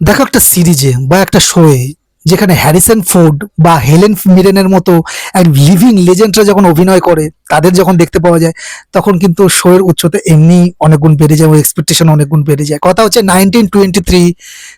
দেখো একটা সিরিজে বা একটা শোয়ে যেখানে হ্যারিসন ফোর্ড বা হেলেন মিরেনের মতো এক লিভিং লেজেন্ডরা যখন অভিনয় করে তাদের যখন দেখতে পাওয়া যায় তখন কিন্তু শোয়ের উচ্চতা এমনি অনেক গুণ বেড়ে যায় ও এক্সপেকটেশন অনেক গুণ বেড়ে যায়। কথা হচ্ছে 1923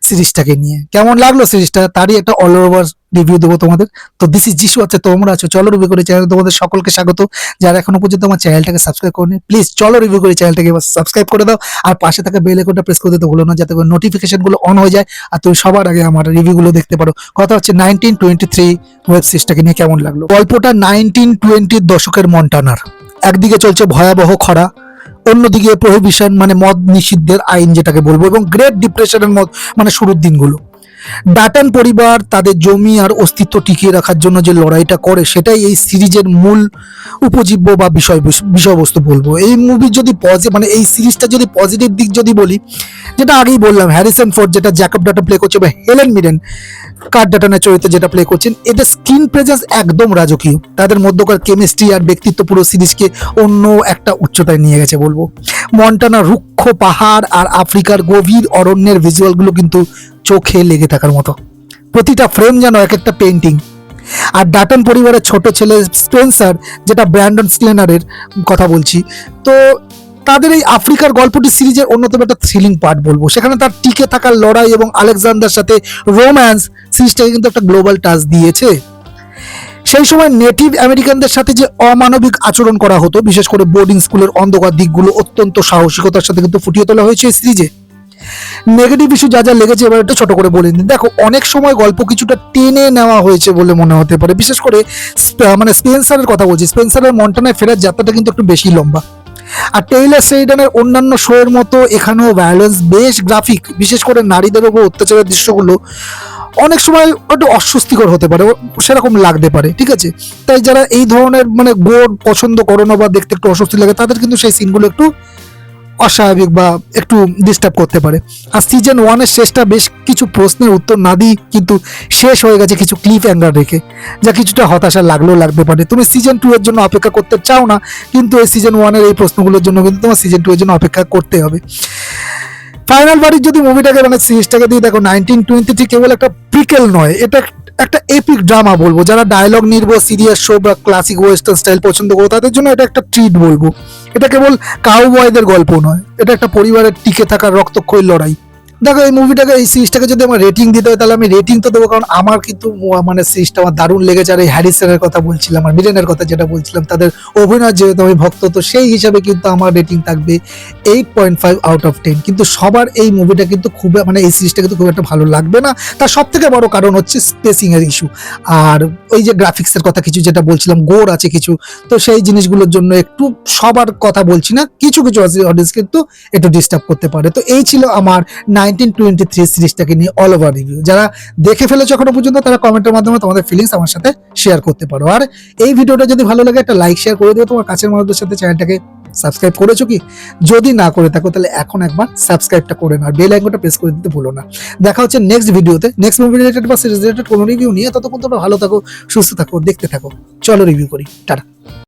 সিরিজটাকে নিয়ে কেমন লাগলো সিরিজটা তারই একটা অল ওভার রিভিউ দেবো তোমাদের। তো দিস ইজ যিশু, আছে তোমরা আছো চলো রিভিউ করে চ্যানেল, তোমাদের সকলকে স্বাগত। যারা এখনো পর্যন্ত আমার চ্যানেলটাকে সাবস্ক্রাইব করেনি প্লিজ চলো রিভিউ করে চ্যানেলটাকে এবার সাবস্ক্রাইব করে দাও, আর পাশে থাকা বেল আইকনটা প্রেস করে দিতে ভুলো না যাতে করে নোটিফিকেশন গুলো অন হয়ে যায় আর তুমি সবার আগে আমার রিভিউ গুলো দেখতে পারো। কথা হচ্ছে 1923 ওয়েব সিরিজটাকে নিয়ে কেমন লাগলো। গল্পটা 1920 দশকের মন্টানার। একদিকে চলছে ভয়াবহ খরা, অন্যদিকে প্রহিবিশন মানে মদ নিষিদ্ধের আইন যেটাকে বলবো, এবং গ্রেট ডিপ্রেশনের মানে শুরুর দিনগুলো। ডাটন পরিবার তাদের জমি আর অস্তিত্ব টিকিয়ে রাখার জন্য যে লড়াইটা করে সেটাই এই সিরিজের মূল উপজীব্য বা বিষয়বস্তু বলবো। এই মুভির যদি মানে এই সিরিজটা যদি পজিটিভ দিক যদি বলি, যেটা আগেই বললাম, হ্যারিসন ফোর্ড যেটা জ্যাকব ডাটন প্লে করছে বা হেলেন মিরেন কার্ড ডাটনের চরিত্রে যেটা প্লে করছেন, এদের স্ক্রিন প্রেজেন্স একদম রাজকীয়। তাদের মধ্যকার কেমিস্ট্রি আর ব্যক্তিত্ব পুরো সিরিজকে অন্য একটা উচ্চতায় নিয়ে গেছে বলবো। মন্টানা রুক্ষ পাহাড় আর আফ্রিকার গভীর অরণ্যের ভিজুয়ালগুলো কিন্তু চোখে লেগে থাকার মতো। প্রতিটা ফ্রেম যেন এক একটা পেন্টিং। আর ডাটন পরিবারের ছোট ছেলে স্পেন্সার, যেটা ব্র্যান্ডন স্লেনারের কথা বলছি, তো তাদের এই আফ্রিকার গল্পটি সিরিজের অন্যতম একটা থ্রিলিং পার্ট বলবো। সেখানে তার টিকে থাকার লড়াই এবং আলেকজান্ডার সাথে রোম্যান্স সিরিজটাকে কিন্তু একটা গ্লোবাল টাচ দিয়েছে। সেই সময় নেটিভ আমেরিকানদের সাথে যে অমানবিক আচরণ করা হতো, বিশেষ করে বোর্ডিং স্কুলের অন্ধকার দিকগুলো অত্যন্ত সাহসিকতার সাথে কিন্তু ফুটিয়ে তোলা হয়েছে এই সিরিজে। নেগেটিভ ইস্যু যা যা লেগেছে এবার একটু ছোট করে বলে দিন। দেখো, অনেক সময় গল্প কিছুটা টেনে নেওয়া হয়েছে বলে মনে হতে পারে, বিশেষ করে মানে স্পেন্সারের কথা বলছি। স্পেন্সারের মন্টানায় ফেরার যাত্রাটা কিন্তু একটু বেশি লম্বা। আর টেইলর শেরিডানের অন্যান্য শো এর মতো এখানেও ভায়োলেন্স বেশ গ্রাফিক, বিশেষ করে নারীদের উপর অত্যাচারের দৃশ্যগুলো অনেক সময় একটু অস্বস্তিকর হতে পারে, সেরকম লাগতে পারে, ঠিক আছে। তাই যারা এই ধরনের মানে গোড় পছন্দ করো না বা দেখতে একটু অস্বস্তি লাগে, তাদের কিন্তু সেই সিনগুলো একটু অস্বাভাবিক বা একটু ডিস্টার্ব করতে পারে। আর সিজন 1-এর শেষটা বেশ কিছু প্রশ্নের উত্তর না দিয়ে কিন্তু শেষ হয়ে গেছে কিছু ক্লিফ হ্যাঙ্গার রেখে, যা কিছুটা হতাশা লাগতে পারে। তুমি সিজন 2 এর জন্য অপেক্ষা করতে চাও না, কিন্তু এই সিজন 1-এর এই প্রশ্নগুলোর জন্য কিন্তু তোমার সিজন 2 এর জন্য অপেক্ষা করতে হবে। ফাইনাল বাড়ির যদি মুভিটাকে মানে সিরিজটাকে দিয়ে দেখো, 1923 কেবল একটা প্রিকেল নয়, এটা একটা এপিক ড্রামা বলবো। যারা ডায়লগ নির্ভর সিরিয়াস শো বা ক্লাসিক ওয়েস্টার্ন স্টাইল পছন্দ করো তাদের জন্য এটা একটা ট্রিট বলবো। এটা কেবল কাউবয়দের গল্প নয়, এটা একটা পরিবারের টিকে থাকার রক্তক্ষয়ী লড়াই। দেখো, এই মুভিটাকে এই সিরিজটাকে যদি আমার রেটিং দিতে হয় তাহলে আমি রেটিং তো দেবো, কারণ আমার কিন্তু মানে সিরিজটা আমার দারুণ লেগেছে। আর এই হ্যারিসনের কথা বলছিলাম আর মিরেনের কথা যেটা বলছিলাম, তাদের অভিনয় যেহেতু আমি ভক্ত, তো সেই হিসাবে কিন্তু আমার রেটিং থাকবে 8.5 আউট অফ 10। কিন্তু সবার এই মুভিটা কিন্তু খুব মানে এই সিরিজটা কিন্তু খুব একটা ভালো লাগবে না। তার সব থেকে বড় কারণ হচ্ছে স্পেসিং এর ইস্যু। আর ওই যে গ্রাফিক্সের কথা কিছু যেটা বলছিলাম, গোর আছে কিছু, তো সেই জিনিসগুলোর জন্য একটু, সবার কথা বলছি না, কিছু কিছু অডিয়েন্স কিন্তু একটু ডিস্টার্ব করতে পারে। তো এই ছিল আমার 1923 সিরিজটাকে নিয়ে অল ওভার রিভিউ। যারা দেখে ফেলেছো এখনো পর্যন্ত তারা কমেন্টের মাধ্যমে তোমাদের ফিলিংস আমার সাথে শেয়ার করতে পারো। আর এই ভিডিওটা যদি ভালো লাগে একটা লাইক শেয়ার করে দিও। তোমার কাছের মানুষদের সাথে চ্যানেলটাকে সাবস্ক্রাইব করেছো কি? যদি না করে থাকো তাহলে এখন একবার সাবস্ক্রাইবটা করে নাও, বেল আইকনটা প্রেস করে দিতে ভুলো না। দেখা হচ্ছে নেক্সট ভিডিওতে, নেক্সট মুভি রিলেটেড বা সিরিজ রিলেটেড কোনো রিভিউ নিয়ে। ততক্ষণ তোমরা ভালো থাকো, সুস্থ থাকো, দেখতে থাকো। চলো রিভিউ করি, টাটা।